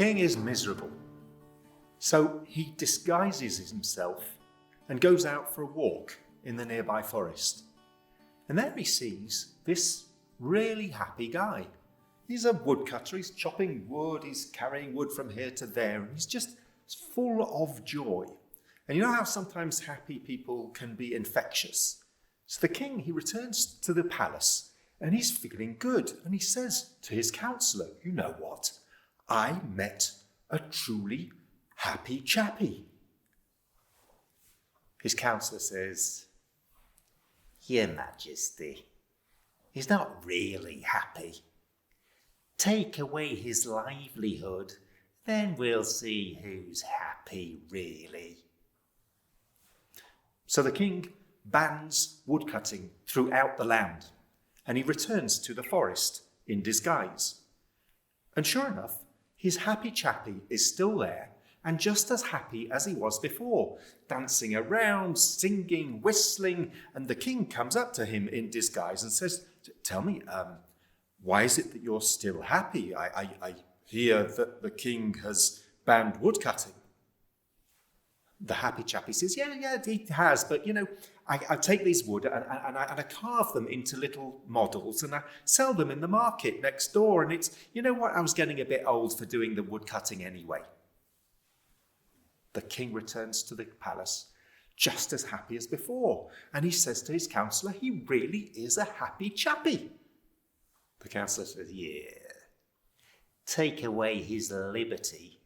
king is miserable, so he disguises himself and goes out for a walk in the nearby forest. And there he sees this really happy guy. He's a woodcutter, he's chopping wood, he's carrying wood from here to there, and he's just full of joy. And you know how sometimes happy people can be infectious? So the king, he returns to the palace and he's feeling good. And he says to his counselor, you know what? I met a truly happy chappie. His counselor says, Your Majesty, he's not really happy. Take away his livelihood, then we'll see who's happy really. So the king bans woodcutting throughout the land, and he returns to the forest in disguise. And sure enough, his happy chappie is still there, and just as happy as he was before, dancing around, singing, whistling, and the king comes up to him in disguise and says, Tell me, why is it that you're still happy? I hear that the king has banned woodcutting. The happy chappie says, yeah, he has, but I take these wood and I carve them into little models and I sell them in the market next door. And it's, I was getting a bit old for doing the woodcutting anyway. The king returns to the palace just as happy as before. And he says to his counselor, he really is a happy chappie. The counselor says, yeah, take away his liberty,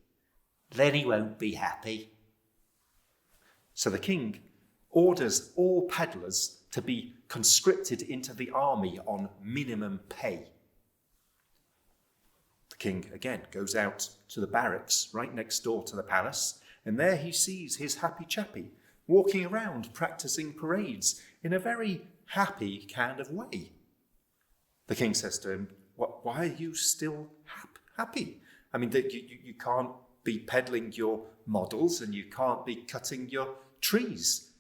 then he won't be happy. So the king orders all peddlers to be conscripted into the army on minimum pay. The king again goes out to the barracks right next door to the palace, and there he sees his happy chappie walking around practicing parades in a very happy kind of way. The king says to him, why are you still happy? I mean, you can't be peddling your models and you can't be cutting your trees.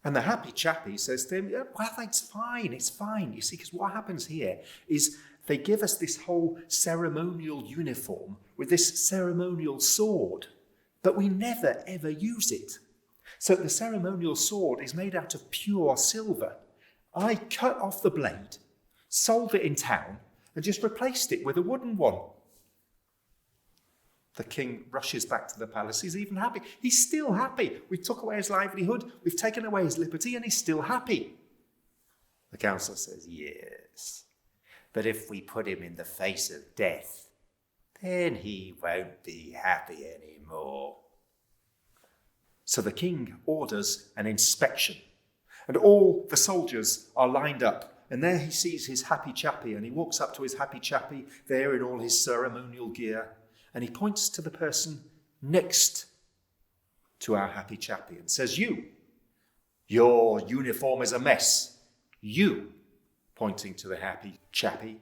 And the happy chappie says to him, well, it's fine. You see, because what happens here is they give us this whole ceremonial uniform with this ceremonial sword, but we never, ever use it. So the ceremonial sword is made out of pure silver. I cut off the blade, sold it in town, and just replaced it with a wooden one. The king rushes back to the palace. He's even happy. He's still happy. We took away his livelihood. We've taken away his liberty, and he's still happy. The counselor says, yes, but if we put him in the face of death, then he won't be happy anymore. So the king orders an inspection, and all the soldiers are lined up. And there he sees his happy chappie, and he walks up to his happy chappie there in all his ceremonial gear, and he points to the person next to our happy chappie and says, your uniform is a mess. You, pointing to the happy chappie,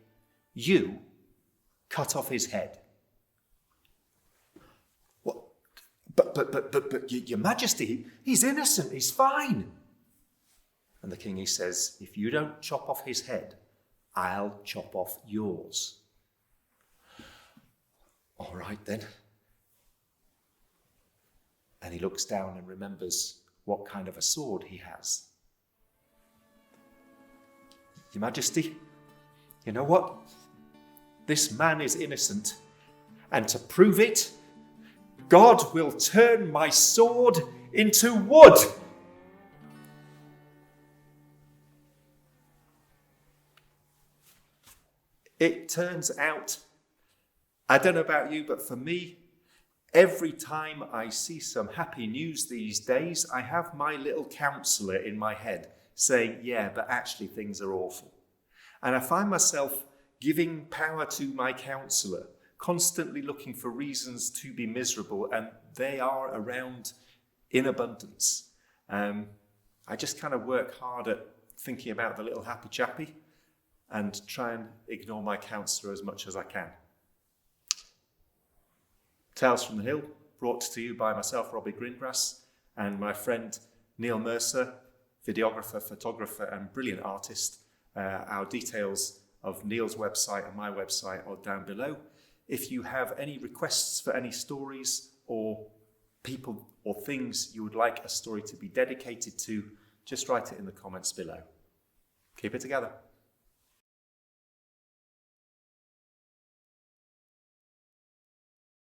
you cut off his head. What? But your Majesty, he's innocent, he's fine. And the king, he says, if you don't chop off his head, I'll chop off yours. All right then. And he looks down and remembers what kind of a sword he has. Your Majesty, you know what? This man is innocent. And to prove it, God will turn my sword into wood. It turns out, I don't know about you, but for me, every time I see some happy news these days, I have my little counselor in my head saying, yeah, but actually things are awful. And I find myself giving power to my counselor, constantly looking for reasons to be miserable, and they are around in abundance. I just kind of work hard at thinking about the little happy chappie and try and ignore my counsellor as much as I can. Tales from the Hill, brought to you by myself, Robbie Greengrass, and my friend Neil Mercer, videographer, photographer, and brilliant artist. Our details of Neil's website and my website are down below. If you have any requests for any stories or people or things you would like a story to be dedicated to, just write it in the comments below. Keep it together.